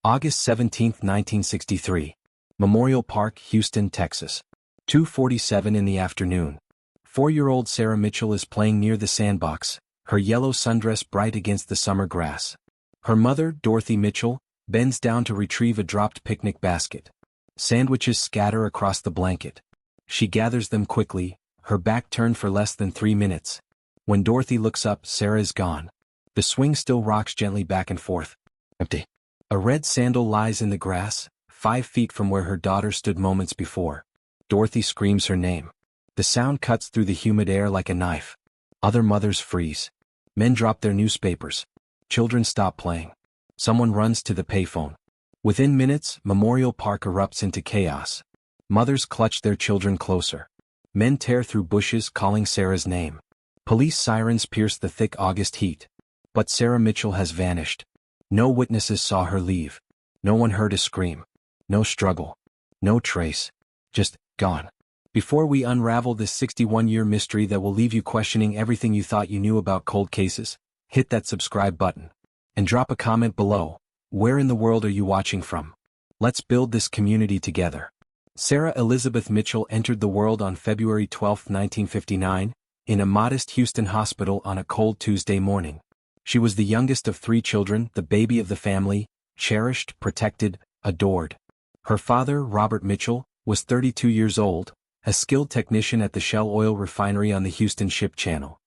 August 17, 1963. Memorial Park, Houston, Texas. 2:47 in the afternoon. 4-year-old Sarah Mitchell is playing near the sandbox, her yellow sundress bright against the summer grass. Her mother, Dorothy Mitchell, bends down to retrieve a dropped picnic basket. Sandwiches scatter across the blanket. She gathers them quickly, her back turned for less than 3 minutes. When Dorothy looks up, Sarah is gone. The swing still rocks gently back and forth. Empty. A red sandal lies in the grass, 5 feet from where her daughter stood moments before. Dorothy screams her name. The sound cuts through the humid air like a knife. Other mothers freeze. Men drop their newspapers. Children stop playing. Someone runs to the payphone. Within minutes, Memorial Park erupts into chaos. Mothers clutch their children closer. Men tear through bushes calling Sarah's name. Police sirens pierce the thick August heat. But Sarah Mitchell has vanished. No witnesses saw her leave. No one heard a scream. No struggle. No trace. Just gone. Before we unravel this 61-year mystery that will leave you questioning everything you thought you knew about cold cases, hit that subscribe button. And drop a comment below. Where in the world are you watching from? Let's build this community together. Sarah Elizabeth Mitchell entered the world on February 12, 1959, in a modest Houston hospital on a cold Tuesday morning. She was the youngest of 3 children, the baby of the family, cherished, protected, adored. Her father, Robert Mitchell, was 32 years old, a skilled technician at the Shell oil refinery on the Houston Ship Channel.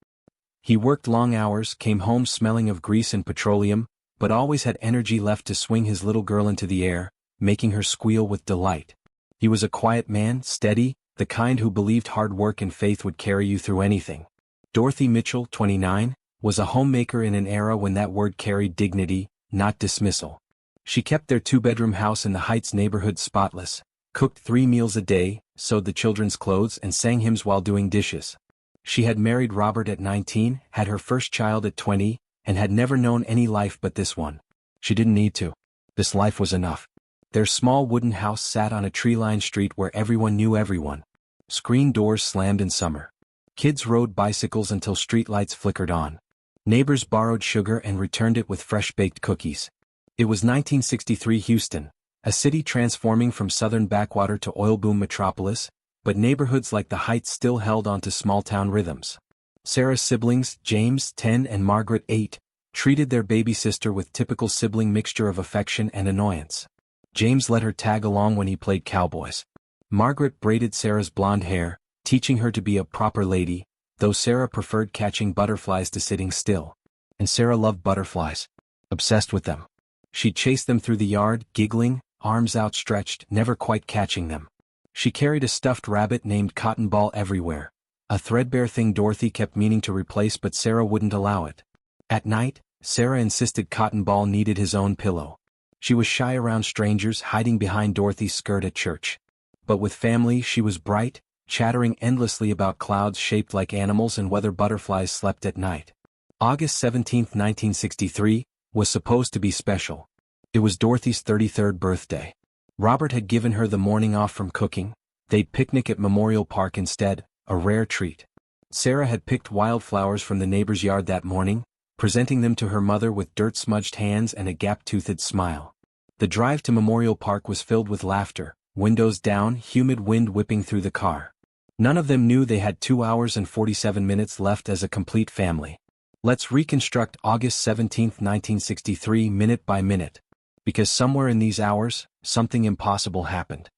He worked long hours, came home smelling of grease and petroleum, but always had energy left to swing his little girl into the air, making her squeal with delight. He was a quiet man, steady, the kind who believed hard work and faith would carry you through anything. Dorothy Mitchell, 29, was a homemaker in an era when that word carried dignity, not dismissal. She kept their 2-bedroom house in the Heights neighborhood spotless, cooked 3 meals a day, sewed the children's clothes and sang hymns while doing dishes. She had married Robert at 19, had her first child at 20, and had never known any life but this one. She didn't need to. This life was enough. Their small wooden house sat on a tree-lined street where everyone knew everyone. Screen doors slammed in summer. Kids rode bicycles until streetlights flickered on. Neighbors borrowed sugar and returned it with fresh-baked cookies. It was 1963 Houston, a city transforming from southern backwater to oil-boom metropolis, but neighborhoods like the Heights still held onto small-town rhythms. Sarah's siblings, James, 10, and Margaret, 8, treated their baby sister with typical sibling mixture of affection and annoyance. James let her tag along when he played cowboys. Margaret braided Sarah's blonde hair, teaching her to be a proper lady, though Sarah preferred catching butterflies to sitting still. And Sarah loved butterflies. Obsessed with them. She'd chase them through the yard, giggling, arms outstretched, never quite catching them. She carried a stuffed rabbit named Cotton Ball everywhere, a threadbare thing Dorothy kept meaning to replace but Sarah wouldn't allow it. At night, Sarah insisted Cotton Ball needed his own pillow. She was shy around strangers, hiding behind Dorothy's skirt at church. But with family she was bright, chattering endlessly about clouds shaped like animals and whether butterflies slept at night. August 17, 1963, was supposed to be special. It was Dorothy's 33rd birthday. Robert had given her the morning off from cooking. They'd picnic at Memorial Park instead, a rare treat. Sarah had picked wildflowers from the neighbor's yard that morning, presenting them to her mother with dirt-smudged hands and a gap-toothed smile. The drive to Memorial Park was filled with laughter, windows down, humid wind whipping through the car. None of them knew they had 2 hours and 47 minutes left as a complete family. Let's reconstruct August 17, 1963 minute by minute. Because somewhere in these hours, something impossible happened.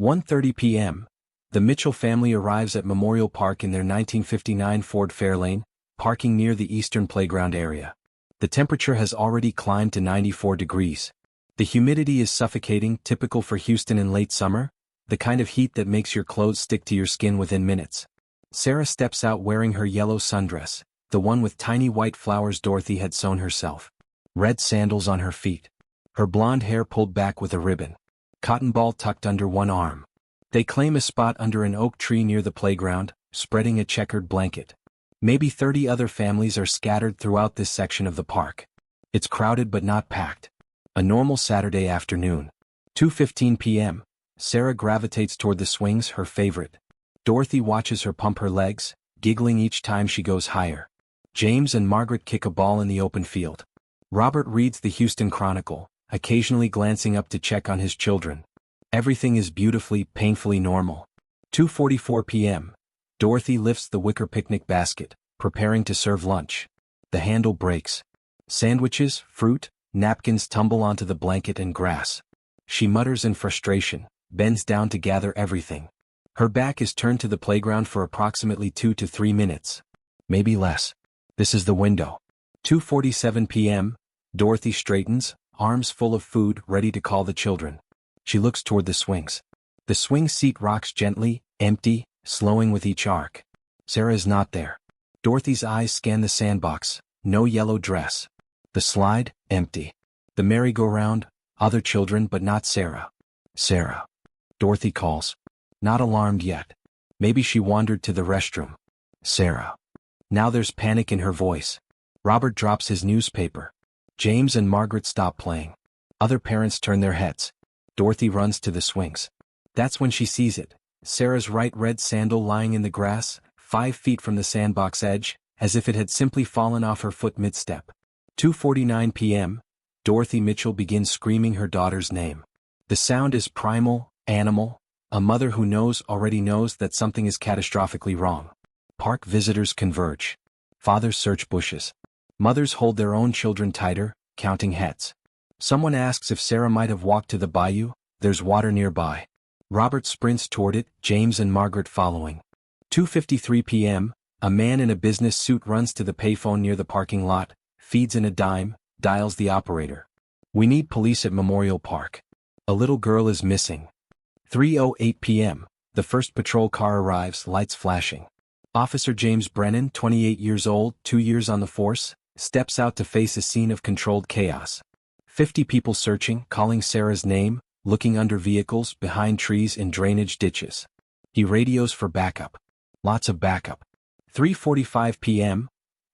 1:30 p.m., the Mitchell family arrives at Memorial Park in their 1959 Ford Fairlane, parking near the eastern playground area. The temperature has already climbed to 94 degrees. The humidity is suffocating, typical for Houston in late summer, the kind of heat that makes your clothes stick to your skin within minutes. Sarah steps out wearing her yellow sundress, the one with tiny white flowers Dorothy had sewn herself. Red sandals on her feet. Her blonde hair pulled back with a ribbon. Cotton Ball tucked under one arm. They claim a spot under an oak tree near the playground, spreading a checkered blanket. Maybe 30 other families are scattered throughout this section of the park. It's crowded but not packed. A normal Saturday afternoon. 2:15 p.m. Sarah gravitates toward the swings, her favorite. Dorothy watches her pump her legs, giggling each time she goes higher. James and Margaret kick a ball in the open field. Robert reads the Houston Chronicle, occasionally glancing up to check on his children. Everything is beautifully, painfully normal. 2:44 p.m. Dorothy lifts the wicker picnic basket, preparing to serve lunch. The handle breaks. Sandwiches, fruit, napkins tumble onto the blanket and grass. She mutters in frustration, bends down to gather everything. Her back is turned to the playground for approximately 2 to 3 minutes. Maybe less. This is the window. 2:47 p.m. Dorothy straightens, arms full of food, ready to call the children. She looks toward the swings. The swing seat rocks gently, empty, slowing with each arc. Sarah is not there. Dorothy's eyes scan the sandbox. No yellow dress. The slide, empty. The merry-go-round, other children but not Sarah. Sarah. Dorothy calls. Not alarmed yet. Maybe she wandered to the restroom. Sarah. Now there's panic in her voice. Robert drops his newspaper. James and Margaret stop playing. Other parents turn their heads. Dorothy runs to the swings. That's when she sees it. Sarah's right red sandal lying in the grass, 5 feet from the sandbox edge, as if it had simply fallen off her foot mid-step. 2:49 p.m. Dorothy Mitchell begins screaming her daughter's name. The sound is primal, animal, a mother who already knows that something is catastrophically wrong. Park visitors converge. Fathers search bushes. Mothers hold their own children tighter, counting heads. Someone asks if Sarah might have walked to the bayou. There's water nearby. Robert sprints toward it, James and Margaret following. 2:53 p.m. A man in a business suit runs to the payphone near the parking lot, feeds in a dime, dials the operator. We need police at Memorial Park. A little girl is missing. 3:08 p.m. The first patrol car arrives, lights flashing. Officer James Brennan, 28 years old, 2 years on the force, steps out to face a scene of controlled chaos. 50 people searching, calling Sarah's name, looking under vehicles, behind trees, in drainage ditches. He radios for backup. Lots of backup. 3:45 p.m.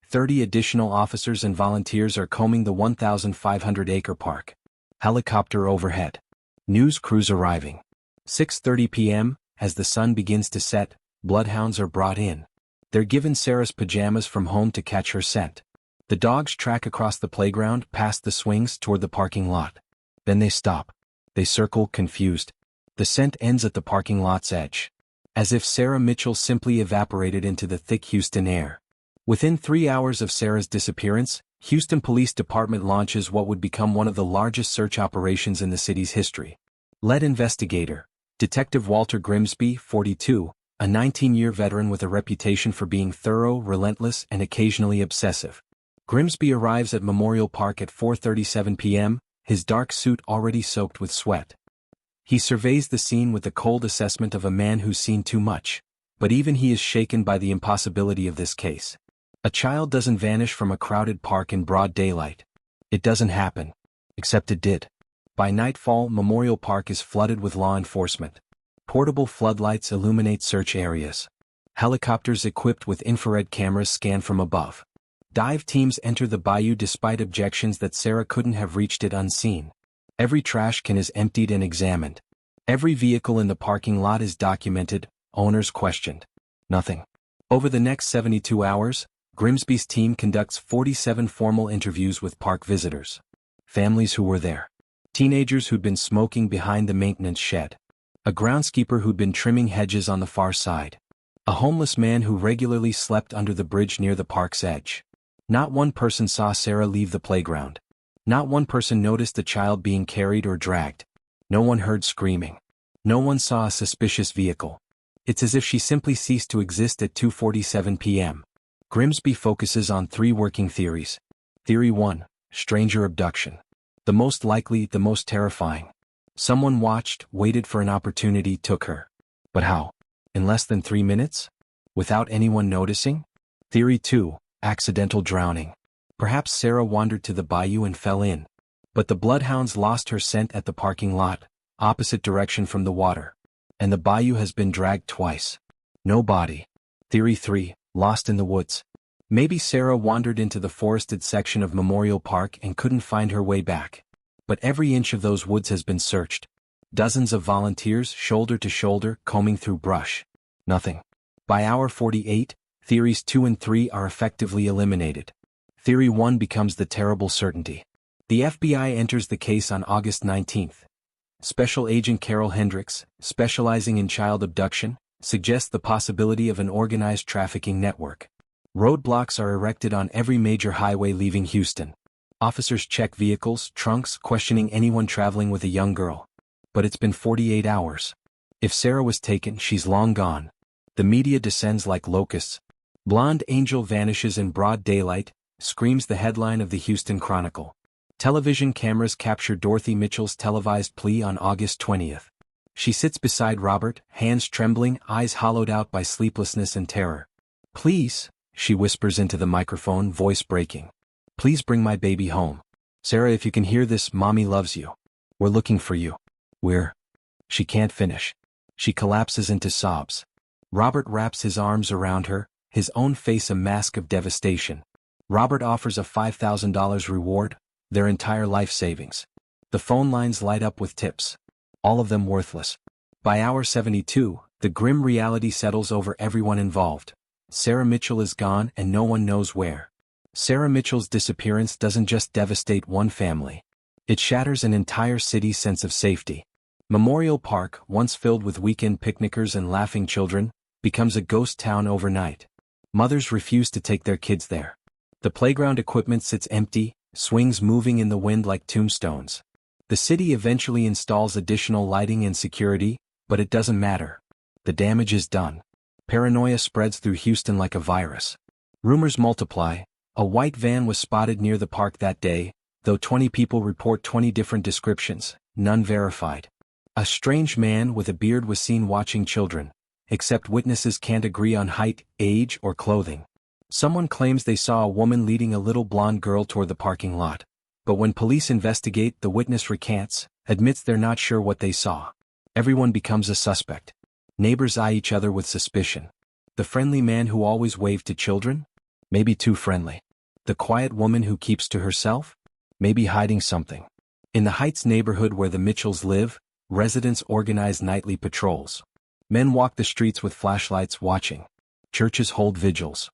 30 additional officers and volunteers are combing the 1,500-acre park. Helicopter overhead. News crews arriving. 6:30 p.m. As the sun begins to set, bloodhounds are brought in. They're given Sarah's pajamas from home to catch her scent. The dogs track across the playground, past the swings, toward the parking lot. Then they stop. They circle, confused. The scent ends at the parking lot's edge. As if Sarah Mitchell simply evaporated into the thick Houston air. Within 3 hours of Sarah's disappearance, Houston Police Department launches what would become one of the largest search operations in the city's history. Lead investigator, Detective Walter Grimsby, 42, a 19-year veteran with a reputation for being thorough, relentless, and occasionally obsessive. Grimsby arrives at Memorial Park at 4:37 p.m., his dark suit already soaked with sweat. He surveys the scene with the cold assessment of a man who's seen too much, but even he is shaken by the impossibility of this case. A child doesn't vanish from a crowded park in broad daylight. It doesn't happen. Except it did. By nightfall, Memorial Park is flooded with law enforcement. Portable floodlights illuminate search areas. Helicopters equipped with infrared cameras scan from above. Dive teams enter the bayou despite objections that Sarah couldn't have reached it unseen. Every trash can is emptied and examined. Every vehicle in the parking lot is documented, owners questioned. Nothing. Over the next 72 hours, Grimsby's team conducts 47 formal interviews with park visitors. Families who were there. Teenagers who'd been smoking behind the maintenance shed. A groundskeeper who'd been trimming hedges on the far side. A homeless man who regularly slept under the bridge near the park's edge. Not one person saw Sarah leave the playground. Not one person noticed the child being carried or dragged. No one heard screaming. No one saw a suspicious vehicle. It's as if she simply ceased to exist at 2:47 p.m. Grimsby focuses on 3 working theories. Theory 1, stranger abduction. The most likely, the most terrifying. Someone watched, waited for an opportunity, took her. But how? In less than 3 minutes? Without anyone noticing? Theory 2, accidental drowning. Perhaps Sarah wandered to the bayou and fell in. But the bloodhounds lost her scent at the parking lot, opposite direction from the water. And the bayou has been dragged twice. No body. Theory 3, lost in the woods. Maybe Sarah wandered into the forested section of Memorial Park and couldn't find her way back. But every inch of those woods has been searched. Dozens of volunteers, shoulder to shoulder, combing through brush. Nothing. By hour 48, theories 2 and 3 are effectively eliminated. Theory 1 becomes the terrible certainty. The FBI enters the case on August 19. Special Agent Carol Hendricks, specializing in child abduction, suggests the possibility of an organized trafficking network. Roadblocks are erected on every major highway leaving Houston. Officers check vehicles, trunks, questioning anyone traveling with a young girl. But it's been 48 hours. If Sarah was taken, she's long gone. The media descends like locusts. Blonde angel vanishes in broad daylight, screams the headline of the Houston Chronicle. Television cameras capture Dorothy Mitchell's televised plea on August 20th. She sits beside Robert, hands trembling, eyes hollowed out by sleeplessness and terror. "Please," she whispers into the microphone, voice breaking. "Please bring my baby home. Sarah, if you can hear this, Mommy loves you. We're looking for you. She can't finish. She collapses into sobs. Robert wraps his arms around her, his own face a mask of devastation. Robert offers a $5,000 reward, their entire life savings. The phone lines light up with tips. All of them worthless. By hour 72, the grim reality settles over everyone involved. Sarah Mitchell is gone and no one knows where. Sarah Mitchell's disappearance doesn't just devastate one family. It shatters an entire city's sense of safety. Memorial Park, once filled with weekend picnickers and laughing children, becomes a ghost town overnight. Mothers refuse to take their kids there. The playground equipment sits empty, swings moving in the wind like tombstones. The city eventually installs additional lighting and security, but it doesn't matter. The damage is done. Paranoia spreads through Houston like a virus. Rumors multiply. A white van was spotted near the park that day, though 20 people report 20 different descriptions, none verified. A strange man with a beard was seen watching children, except witnesses can't agree on height, age, or clothing. Someone claims they saw a woman leading a little blonde girl toward the parking lot, but when police investigate, the witness recants, admits they're not sure what they saw. Everyone becomes a suspect. Neighbors eye each other with suspicion. The friendly man who always waved to children? Maybe too friendly. The quiet woman who keeps to herself? Maybe hiding something. In the Heights neighborhood where the Mitchells live, residents organize nightly patrols. Men walk the streets with flashlights watching. Churches hold vigils.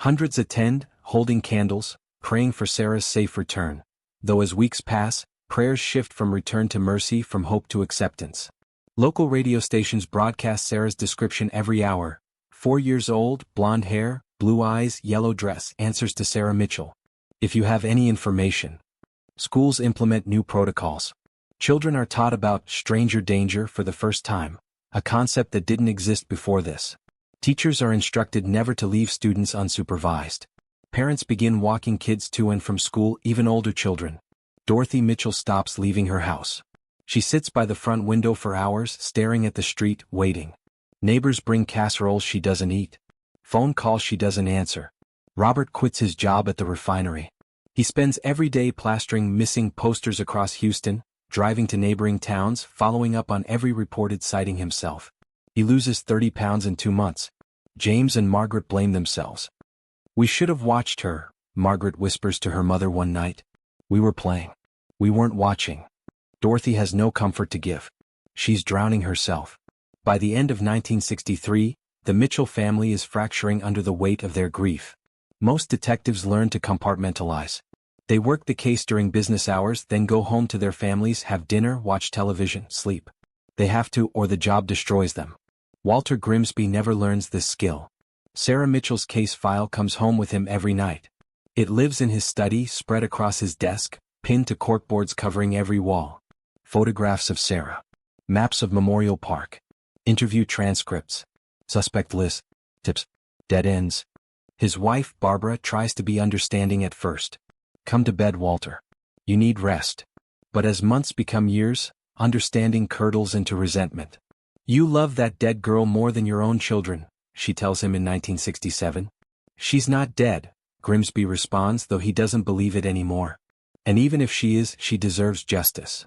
Hundreds attend, holding candles, praying for Sarah's safe return. Though as weeks pass, prayers shift from return to mercy, from hope to acceptance. Local radio stations broadcast Sarah's description every hour. 4 years old, blonde hair, blue eyes, yellow dress, answers to Sarah Mitchell. If you have any information. Schools implement new protocols. Children are taught about stranger danger for the first time, a concept that didn't exist before this. Teachers are instructed never to leave students unsupervised. Parents begin walking kids to and from school, even older children. Dorothy Mitchell stops leaving her house. She sits by the front window for hours, staring at the street, waiting. Neighbors bring casseroles she doesn't eat. Phone calls she doesn't answer. Robert quits his job at the refinery. He spends every day plastering missing posters across Houston, driving to neighboring towns, following up on every reported sighting himself. He loses 30 pounds in 2 months. James and Margaret blame themselves. "We should have watched her," Margaret whispers to her mother one night. "We were playing. We weren't watching." Dorothy has no comfort to give. She's drowning herself. By the end of 1963, the Mitchell family is fracturing under the weight of their grief. Most detectives learn to compartmentalize. They work the case during business hours, then go home to their families, have dinner, watch television, sleep. They have to, or the job destroys them. Walter Grimsby never learns this skill. Sarah Mitchell's case file comes home with him every night. It lives in his study, spread across his desk, pinned to corkboards covering every wall. Photographs of Sarah. Maps of Memorial Park. Interview transcripts. Suspect list. Tips. Dead ends. His wife, Barbara, tries to be understanding at first. "Come to bed, Walter. You need rest." But as months become years, understanding curdles into resentment. "You love that dead girl more than your own children," she tells him in 1967. "She's not dead," Grimsby responds, though he doesn't believe it anymore. "And even if she is, she deserves justice."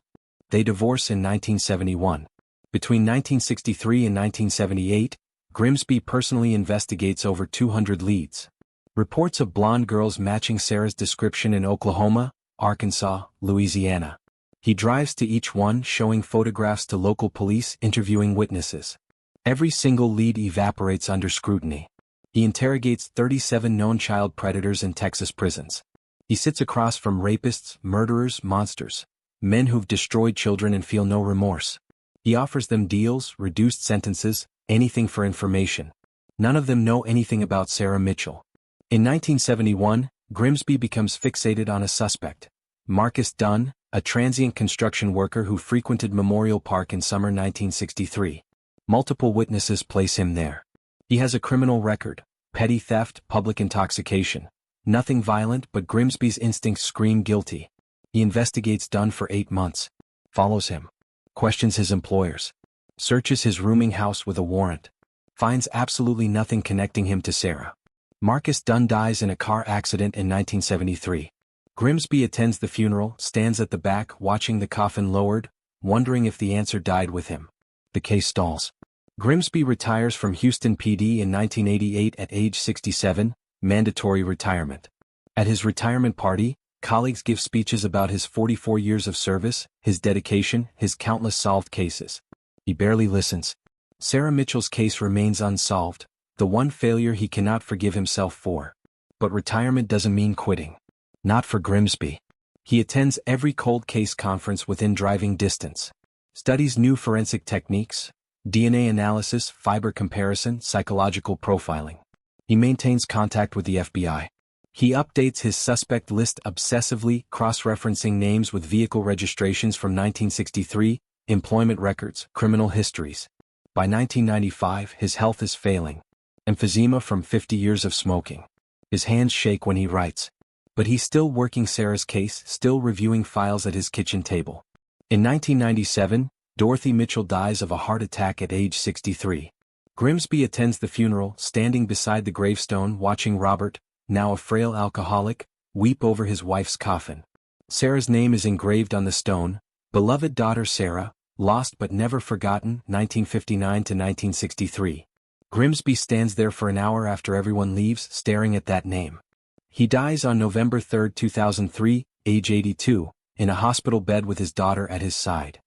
They divorce in 1971. Between 1963 and 1978, Grimsby personally investigates over 200 leads. Reports of blonde girls matching Sarah's description in Oklahoma, Arkansas, Louisiana. He drives to each one, showing photographs to local police, interviewing witnesses. Every single lead evaporates under scrutiny. He interrogates 37 known child predators in Texas prisons. He sits across from rapists, murderers, monsters, men who've destroyed children and feel no remorse. He offers them deals, reduced sentences, anything for information. None of them know anything about Sarah Mitchell. In 1971, Grimsby becomes fixated on a suspect. Marcus Dunn, a transient construction worker who frequented Memorial Park in summer 1963. Multiple witnesses place him there. He has a criminal record: petty theft, public intoxication. Nothing violent, but Grimsby's instincts scream guilty. He investigates Dunn for 8 months. Follows him. Questions his employers. Searches his rooming house with a warrant. Finds absolutely nothing connecting him to Sarah. Marcus Dunn dies in a car accident in 1973. Grimsby attends the funeral, stands at the back watching the coffin lowered, wondering if the answer died with him. The case stalls. Grimsby retires from Houston PD in 1988 at age 67, mandatory retirement. At his retirement party, colleagues give speeches about his 44 years of service, his dedication, his countless solved cases. He barely listens. Sarah Mitchell's case remains unsolved, the one failure he cannot forgive himself for. But retirement doesn't mean quitting. Not for Grimsby. He attends every cold case conference within driving distance. Studies new forensic techniques, DNA analysis, fiber comparison, psychological profiling. He maintains contact with the FBI. He updates his suspect list obsessively, cross-referencing names with vehicle registrations from 1963, employment records, criminal histories. By 1995, his health is failing. Emphysema from 50 years of smoking. His hands shake when he writes. But he's still working Sarah's case, still reviewing files at his kitchen table. In 1997, Dorothy Mitchell dies of a heart attack at age 63. Grimsby attends the funeral, standing beside the gravestone watching Robert, now a frail alcoholic, weep over his wife's coffin. Sarah's name is engraved on the stone: beloved daughter Sarah, lost but never forgotten, 1959 to 1963. Grimsby stands there for an hour after everyone leaves, staring at that name. He dies on November 3, 2003, age 82, in a hospital bed with his daughter at his side.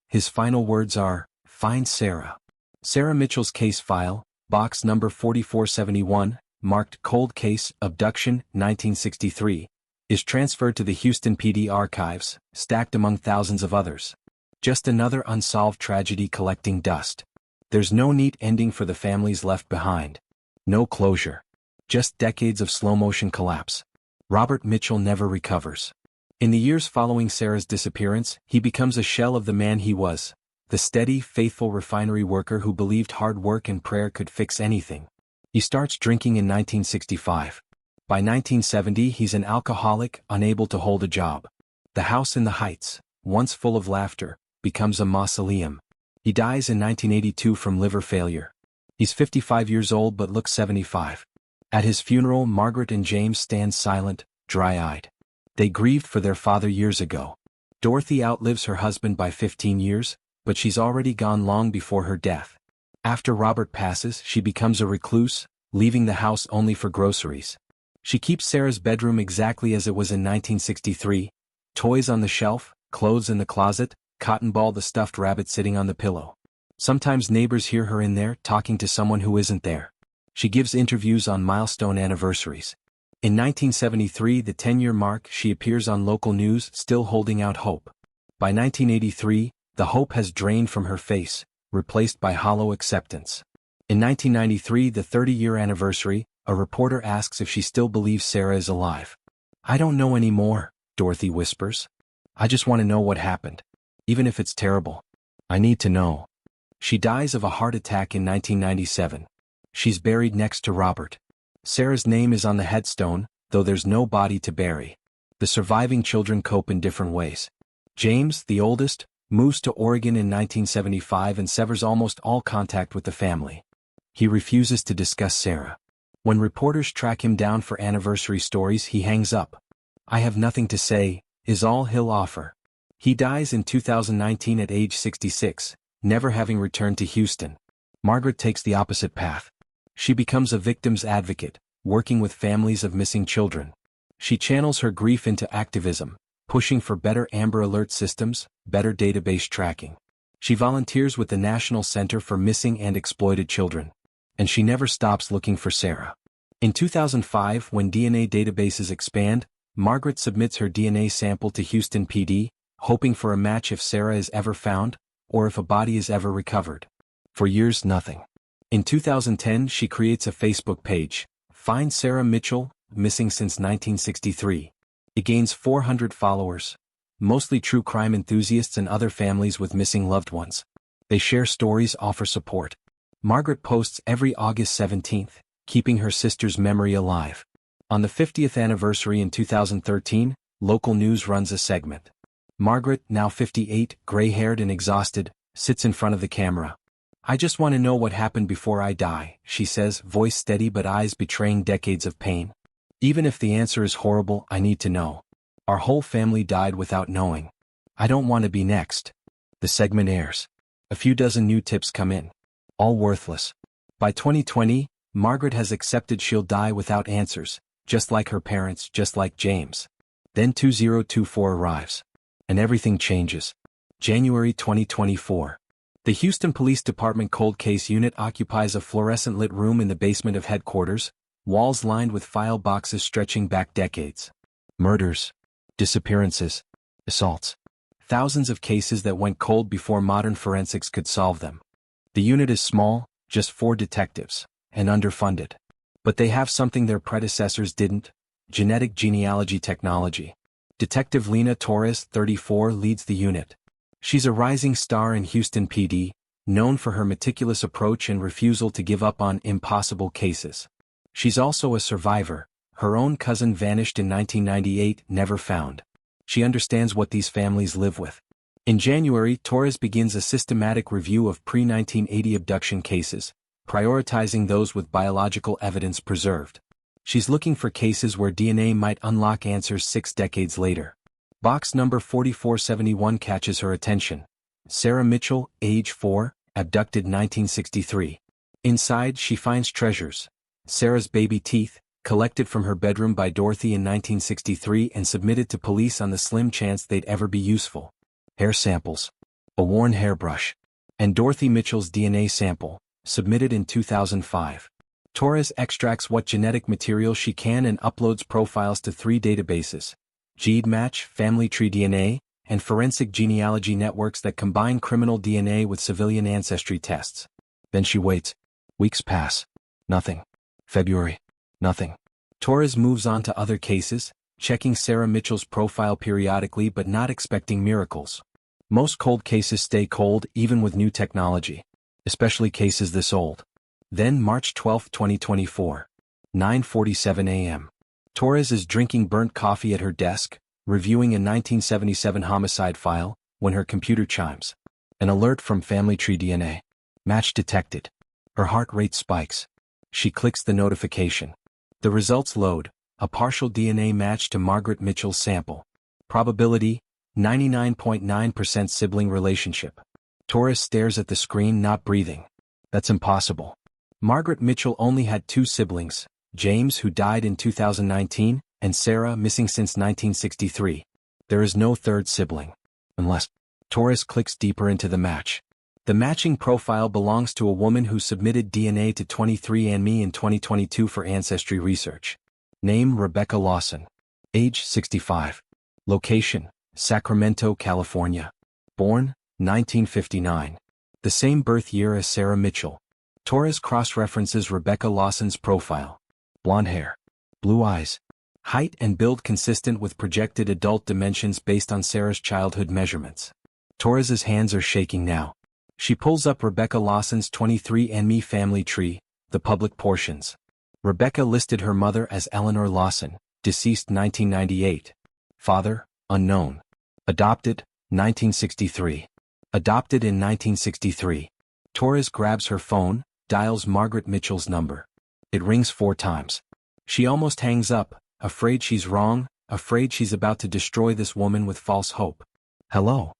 His final words are, "Find Sarah." Sarah Mitchell's case file, box number 4471, marked Cold Case, Abduction, 1963, is transferred to the Houston PD archives, stacked among thousands of others. Just another unsolved tragedy collecting dust. There's no neat ending for the families left behind. No closure. Just decades of slow-motion collapse. Robert Mitchell never recovers. In the years following Sarah's disappearance, he becomes a shell of the man he was, the steady, faithful refinery worker who believed hard work and prayer could fix anything. He starts drinking in 1965. By 1970, he's an alcoholic, unable to hold a job. The house in the Heights, once full of laughter, becomes a mausoleum. He dies in 1982 from liver failure. He's 55 years old but looks 75. At his funeral, Margaret and James stand silent, dry-eyed. They grieved for their father years ago. Dorothy outlives her husband by 15 years, but she's already gone long before her death. After Robert passes, she becomes a recluse, leaving the house only for groceries. She keeps Sarah's bedroom exactly as it was in 1963, toys on the shelf, clothes in the closet, Cotton Ball the stuffed rabbit sitting on the pillow. Sometimes neighbors hear her in there, talking to someone who isn't there. She gives interviews on milestone anniversaries. In 1973, the 10-year mark, she appears on local news, still holding out hope. By 1983, the hope has drained from her face, replaced by hollow acceptance. In 1993, the 30-year anniversary, a reporter asks if she still believes Sarah is alive. "I don't know anymore," Dorothy whispers. "I just want to know what happened. Even if it's terrible. I need to know." She dies of a heart attack in 1997. She's buried next to Robert. Sarah's name is on the headstone, though there's no body to bury. The surviving children cope in different ways. James, the oldest, moves to Oregon in 1975 and severs almost all contact with the family. He refuses to discuss Sarah. When reporters track him down for anniversary stories, he hangs up. "I have nothing to say," is all he'll offer. He dies in 2019 at age 66, never having returned to Houston. Margaret takes the opposite path. She becomes a victim's advocate, working with families of missing children. She channels her grief into activism, pushing for better Amber Alert systems, better database tracking. She volunteers with the National Center for Missing and Exploited Children. And she never stops looking for Sarah. In 2005, when DNA databases expand, Margaret submits her DNA sample to Houston PD, hoping for a match if Sarah is ever found, or if a body is ever recovered. For years, nothing. In 2010, she creates a Facebook page, Find Sarah Mitchell, missing since 1963. It gains 400 followers, mostly true crime enthusiasts and other families with missing loved ones. They share stories, offer support. Margaret posts every August 17th, keeping her sister's memory alive. On the 50th anniversary in 2013, local news runs a segment. Margaret, now 58, gray-haired and exhausted, sits in front of the camera. I just want to know what happened before I die, she says, voice steady but eyes betraying decades of pain. Even if the answer is horrible, I need to know. Our whole family died without knowing. I don't want to be next. The segment airs. A few dozen new tips come in. All worthless. By 2020, Margaret has accepted she'll die without answers, just like her parents, just like James. Then 2024 arrives. And everything changes. January 2024. The Houston Police Department Cold Case Unit occupies a fluorescent-lit room in the basement of headquarters, walls lined with file boxes stretching back decades. Murders. Disappearances. Assaults. Thousands of cases that went cold before modern forensics could solve them. The unit is small, just 4 detectives, and underfunded. But they have something their predecessors didn't: genetic genealogy technology. Detective Lena Torres, 34, leads the unit. She's a rising star in Houston PD, known for her meticulous approach and refusal to give up on impossible cases. She's also a survivor. Her own cousin vanished in 1998, never found. She understands what these families live with. In January, Torres begins a systematic review of pre-1980 abduction cases, prioritizing those with biological evidence preserved. She's looking for cases where DNA might unlock answers 6 decades later. Box number 4471 catches her attention. Sarah Mitchell, age 4, abducted 1963. Inside, she finds treasures. Sarah's baby teeth, collected from her bedroom by Dorothy in 1963 and submitted to police on the slim chance they'd ever be useful. Hair samples. A worn hairbrush. And Dorothy Mitchell's DNA sample, submitted in 2005. Torres extracts what genetic material she can and uploads profiles to 3 databases: GeneMatch, Family Tree DNA, and forensic genealogy networks that combine criminal DNA with civilian ancestry tests. Then she waits. Weeks pass. Nothing. February. Nothing. Torres moves on to other cases, checking Sarah Mitchell's profile periodically but not expecting miracles. Most cold cases stay cold even with new technology, especially cases this old. Then March 12, 2024. 9:47 a.m. Torres is drinking burnt coffee at her desk, reviewing a 1977 homicide file, when her computer chimes. An alert from Family Tree DNA. Match detected. Her heart rate spikes. She clicks the notification. The results load: a partial DNA match to Margaret Mitchell's sample. Probability: 99.9% sibling relationship. Torres stares at the screen, not breathing. That's impossible. Margaret Mitchell only had 2 siblings, James, who died in 2019, and Sarah, missing since 1963. There is no third sibling. Unless. Torres clicks deeper into the match. The matching profile belongs to a woman who submitted DNA to 23andMe in 2022 for ancestry research. Name: Rebecca Lawson. Age: 65. Location: Sacramento, California. Born: 1959. The same birth year as Sarah Mitchell. Torres cross-references Rebecca Lawson's profile. Blonde hair. Blue eyes. Height and build consistent with projected adult dimensions based on Sarah's childhood measurements. Torres's hands are shaking now. She pulls up Rebecca Lawson's 23andMe family tree, the public portions. Rebecca listed her mother as Eleanor Lawson, deceased 1998. Father: unknown. Adopted: 1963. Adopted in 1963. Torres grabs her phone, dials Margaret Mitchell's number. It rings 4 times. She almost hangs up, afraid she's wrong, afraid she's about to destroy this woman with false hope. Hello.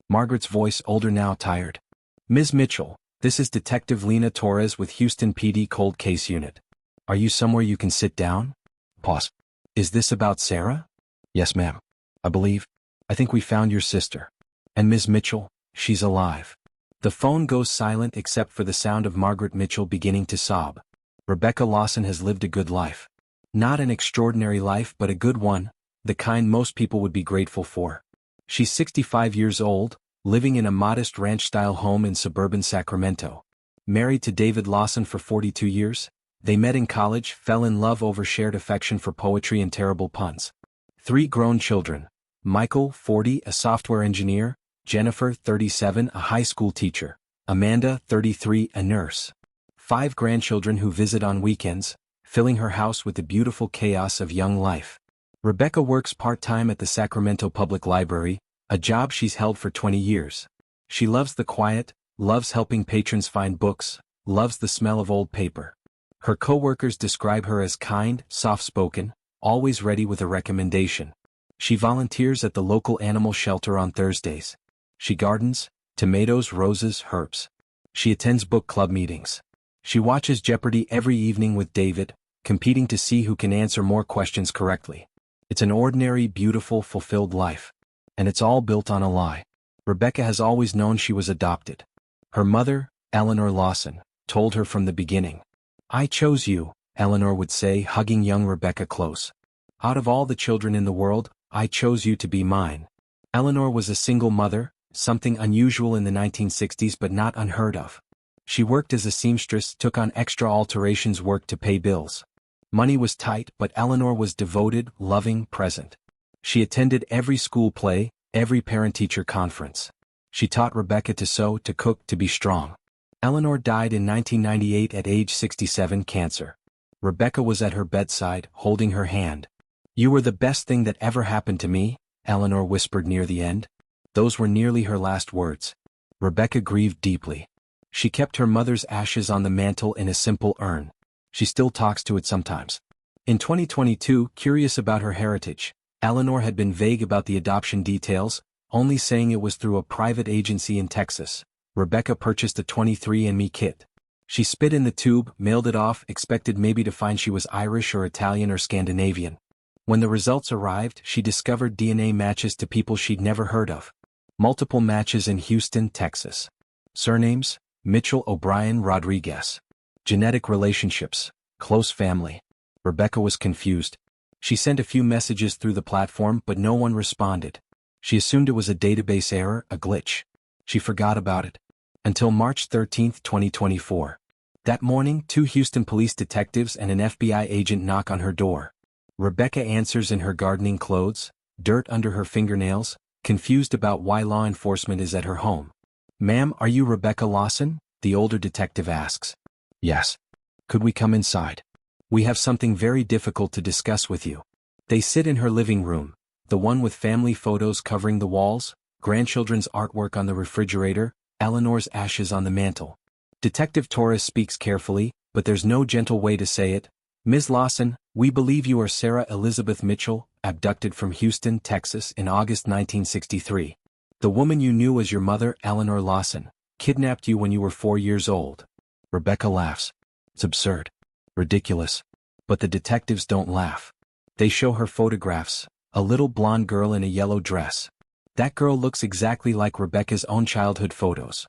Margaret's voice, older now, tired. Ms. Mitchell, this is Detective Lena Torres with Houston PD Cold Case Unit. Are you somewhere you can sit down? Pause. Is this about Sarah? Yes, ma'am. I think we found your sister. And Ms. Mitchell, she's alive. The phone goes silent except for the sound of Margaret Mitchell beginning to sob. Rebecca Lawson has lived a good life. Not an extraordinary life, but a good one, the kind most people would be grateful for. She's 65 years old, living in a modest ranch-style home in suburban Sacramento. Married to David Lawson for 42 years, they met in college, fell in love over shared affection for poetry and terrible puns. 3 grown children: Michael, 40, a software engineer; Jennifer, 37, a high school teacher; Amanda, 33, a nurse. 5 grandchildren who visit on weekends, filling her house with the beautiful chaos of young life. Rebecca works part-time at the Sacramento Public Library, a job she's held for 20 years. She loves the quiet, loves helping patrons find books, loves the smell of old paper. Her co-workers describe her as kind, soft-spoken, always ready with a recommendation. She volunteers at the local animal shelter on Thursdays. She gardens, tomatoes, roses, herbs. She attends book club meetings. She watches Jeopardy every evening with David, competing to see who can answer more questions correctly. It's an ordinary, beautiful, fulfilled life. And it's all built on a lie. Rebecca has always known she was adopted. Her mother, Eleanor Lawson, told her from the beginning. "I chose you," Eleanor would say, hugging young Rebecca close. "Out of all the children in the world, I chose you to be mine." Eleanor was a single mother, something unusual in the 1960s but not unheard of. She worked as a seamstress, took on extra alterations work to pay bills. Money was tight, but Eleanor was devoted, loving, present. She attended every school play, every parent-teacher conference. She taught Rebecca to sew, to cook, to be strong. Eleanor died in 1998 at age 67, cancer. Rebecca was at her bedside, holding her hand. "You were the best thing that ever happened to me," Eleanor whispered near the end. Those were nearly her last words. Rebecca grieved deeply. She kept her mother's ashes on the mantel in a simple urn. She still talks to it sometimes. In 2022, curious about her heritage, Eleanor had been vague about the adoption details, only saying it was through a private agency in Texas. Rebecca purchased a 23andMe kit. She spit in the tube, mailed it off, expected maybe to find she was Irish or Italian or Scandinavian. When the results arrived, she discovered DNA matches to people she'd never heard of. Multiple matches in Houston, Texas. Surnames: Mitchell, O'Brien, Rodriguez. Genetic relationships: close family. Rebecca was confused. She sent a few messages through the platform but no one responded. She assumed it was a database error, a glitch. She forgot about it. Until March 13, 2024. That morning, 2 Houston police detectives and an FBI agent knock on her door. Rebecca answers in her gardening clothes, dirt under her fingernails, confused about why law enforcement is at her home. "Ma'am, are you Rebecca Lawson?" the older detective asks. "Yes." "Could we come inside? We have something very difficult to discuss with you." They sit in her living room, the one with family photos covering the walls, grandchildren's artwork on the refrigerator, Eleanor's ashes on the mantel. Detective Torres speaks carefully, but there's no gentle way to say it. "Ms. Lawson, we believe you are Sarah Elizabeth Mitchell, abducted from Houston, Texas in August 1963. The woman you knew as your mother, Eleanor Lawson, kidnapped you when you were 4 years old." Rebecca laughs. It's absurd. Ridiculous. But the detectives don't laugh. They show her photographs, a little blonde girl in a yellow dress. That girl looks exactly like Rebecca's own childhood photos.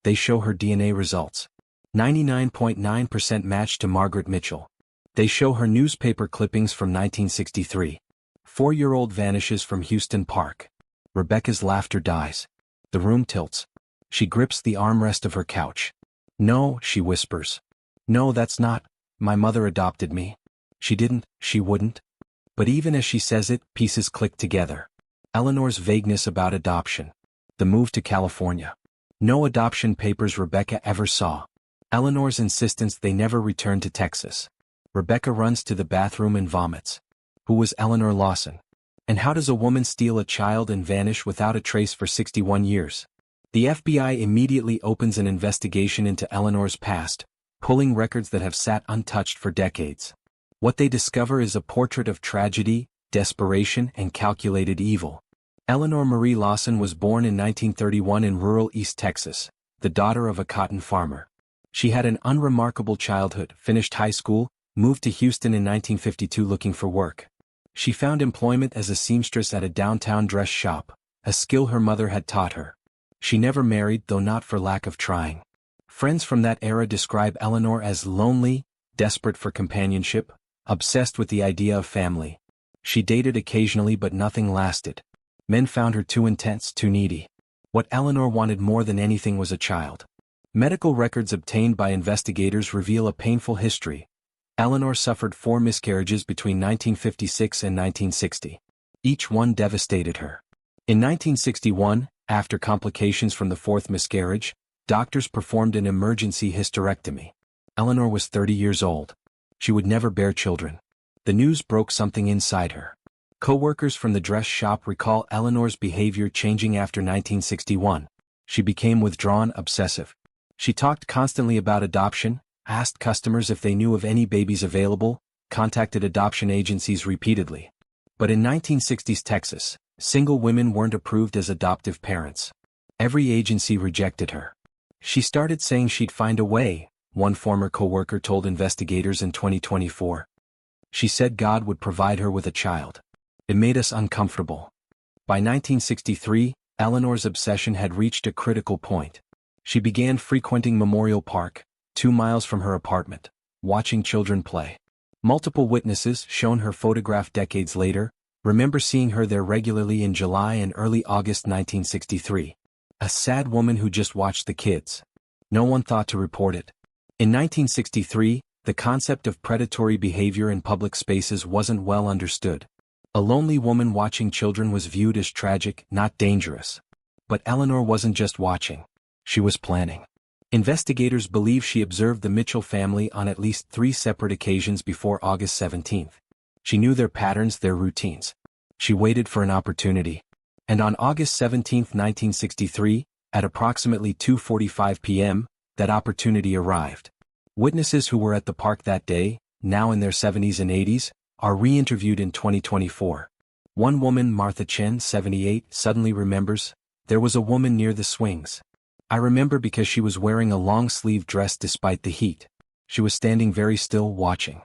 They show her DNA results. 99.9% match to Margaret Mitchell. They show her newspaper clippings from 1963. 4-year-old vanishes from Houston Park. Rebecca's laughter dies. The room tilts. She grips the armrest of her couch. "No," she whispers. "No, that's not. My mother adopted me. She didn't, she wouldn't." But even as she says it, pieces click together. Eleanor's vagueness about adoption. The move to California. No adoption papers Rebecca ever saw. Eleanor's insistence they never return to Texas. Rebecca runs to the bathroom and vomits. Who was Eleanor Lawson? And how does a woman steal a child and vanish without a trace for 61 years? The FBI immediately opens an investigation into Eleanor's past, pulling records that have sat untouched for decades. What they discover is a portrait of tragedy, desperation, and calculated evil. Eleanor Marie Lawson was born in 1931 in rural East Texas, the daughter of a cotton farmer. She had an unremarkable childhood, finished high school, moved to Houston in 1952 looking for work. She found employment as a seamstress at a downtown dress shop, a skill her mother had taught her. She never married, though not for lack of trying. Friends from that era describe Eleanor as lonely, desperate for companionship, obsessed with the idea of family. She dated occasionally but nothing lasted. Men found her too intense, too needy. What Eleanor wanted more than anything was a child. Medical records obtained by investigators reveal a painful history. Eleanor suffered 4 miscarriages between 1956 and 1960. Each one devastated her. In 1961, after complications from the 4th miscarriage, doctors performed an emergency hysterectomy. Eleanor was 30 years old. She would never bear children. The news broke something inside her. Co-workers from the dress shop recall Eleanor's behavior changing after 1961. She became withdrawn, obsessive. She talked constantly about adoption, asked customers if they knew of any babies available, contacted adoption agencies repeatedly. But in 1960s Texas, single women weren't approved as adoptive parents. Every agency rejected her. She started saying she'd find a way, one former co-worker told investigators in 2024. She said God would provide her with a child. It made us uncomfortable. By 1963, Eleanor's obsession had reached a critical point. She began frequenting Memorial Park, 2 miles from her apartment, watching children play. Multiple witnesses, shown her photograph decades later, remember seeing her there regularly in July and early August 1963. A sad woman who just watched the kids. No one thought to report it. In 1963, the concept of predatory behavior in public spaces wasn't well understood. A lonely woman watching children was viewed as tragic, not dangerous. But Eleanor wasn't just watching. She was planning. Investigators believe she observed the Mitchell family on at least 3 separate occasions before August 17. She knew their patterns, their routines. She waited for an opportunity. And on August 17, 1963, at approximately 2:45 p.m., that opportunity arrived. Witnesses who were at the park that day, now in their 70s and 80s, are re-interviewed in 2024. One woman, Martha Chen, 78, suddenly remembers, "There was a woman near the swings. I remember because she was wearing a long-sleeved dress despite the heat. She was standing very still, watching.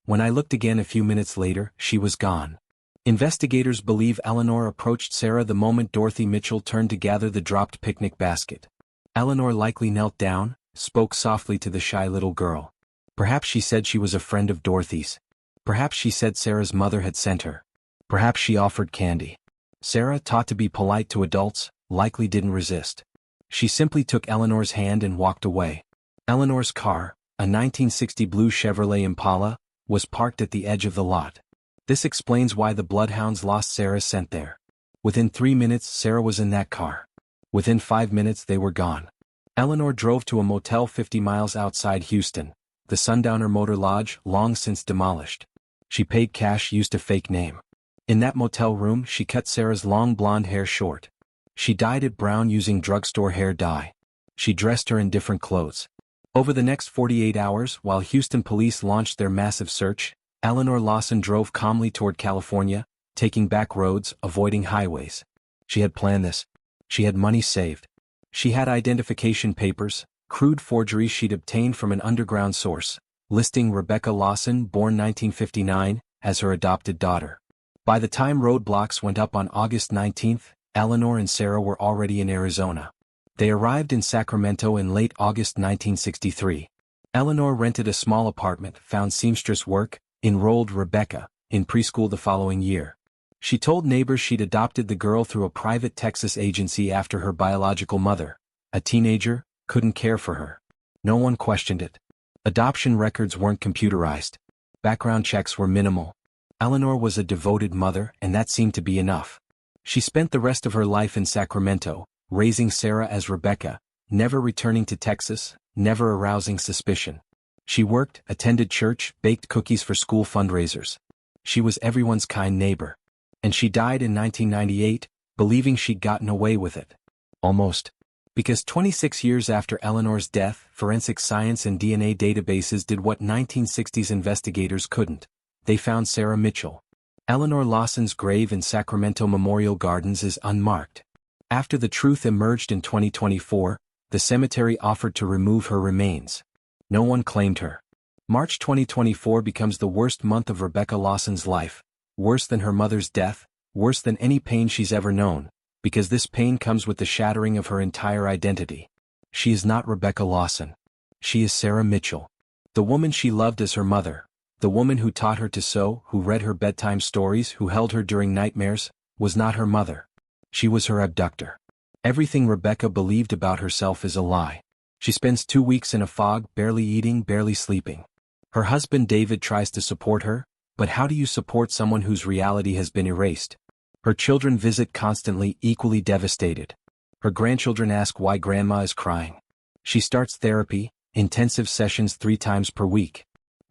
When I looked again a few minutes later, she was gone." Investigators believe Eleanor approached Sarah the moment Dorothy Mitchell turned to gather the dropped picnic basket. Eleanor likely knelt down, spoke softly to the shy little girl. Perhaps she said she was a friend of Dorothy's. Perhaps she said Sarah's mother had sent her. Perhaps she offered candy. Sarah, taught to be polite to adults, likely didn't resist. She simply took Eleanor's hand and walked away. Eleanor's car, a 1960 blue Chevrolet Impala, was parked at the edge of the lot. This explains why the bloodhounds lost Sarah's scent there. Within 3 minutes, Sarah was in that car. Within 5 minutes, they were gone. Eleanor drove to a motel 50 miles outside Houston, the Sundowner Motor Lodge, long since demolished. She paid cash, used a fake name. In that motel room, she cut Sarah's long blonde hair short. She dyed it brown using drugstore hair dye. She dressed her in different clothes. Over the next 48 hours, while Houston police launched their massive search, Eleanor Lawson drove calmly toward California, taking back roads, avoiding highways. She had planned this. She had money saved. She had identification papers, crude forgeries she'd obtained from an underground source, listing Rebecca Lawson, born 1959, as her adopted daughter. By the time roadblocks went up on August 19, Eleanor and Sarah were already in Arizona. They arrived in Sacramento in late August 1963. Eleanor rented a small apartment, found seamstress work, enrolled Rebecca in preschool the following year. She told neighbors she'd adopted the girl through a private Texas agency after her biological mother, a teenager, couldn't care for her. No one questioned it. Adoption records weren't computerized. Background checks were minimal. Eleanor was a devoted mother, and that seemed to be enough. She spent the rest of her life in Sacramento, raising Sarah as Rebecca, never returning to Texas, never arousing suspicion. She worked, attended church, baked cookies for school fundraisers. She was everyone's kind neighbor. And she died in 1998, believing she'd gotten away with it. Almost. Because 26 years after Eleanor's death, forensic science and DNA databases did what 1960s investigators couldn't. They found Sarah Mitchell. Eleanor Lawson's grave in Sacramento Memorial Gardens is unmarked. After the truth emerged in 2024, the cemetery offered to remove her remains. No one claimed her. March 2024 becomes the worst month of Rebecca Lawson's life, worse than her mother's death, worse than any pain she's ever known, because this pain comes with the shattering of her entire identity. She is not Rebecca Lawson. She is Sarah Mitchell. The woman she loved as her mother, The woman who taught her to sew, who read her bedtime stories, who held her during nightmares, was not her mother. She was her abductor. Everything Rebecca believed about herself is a lie. She spends 2 weeks in a fog, barely eating, barely sleeping. Her husband David tries to support her, but how do you support someone whose reality has been erased? Her children visit constantly, equally devastated. Her grandchildren ask why grandma is crying. She starts therapy, intensive sessions 3 times per week.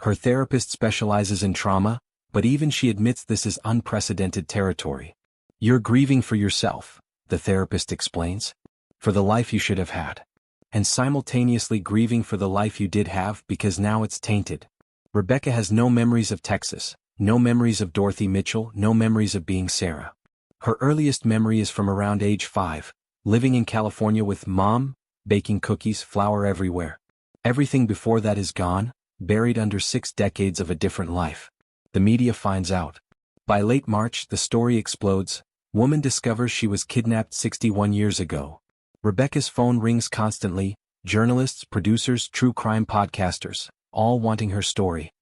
Her therapist specializes in trauma, but even she admits this is unprecedented territory. You're grieving for yourself, the therapist explains. For the life you should have had. And simultaneously grieving for the life you did have because now it's tainted. Rebecca has no memories of Texas, no memories of Dorothy Mitchell, no memories of being Sarah. Her earliest memory is from around age 5, living in California with mom, baking cookies, flour everywhere. Everything before that is gone, buried under 6 decades of a different life. The media finds out. By late March, the story explodes. Woman discovers she was kidnapped 61 years ago. Rebecca's phone rings constantly, journalists, producers, true crime podcasters, all wanting her story.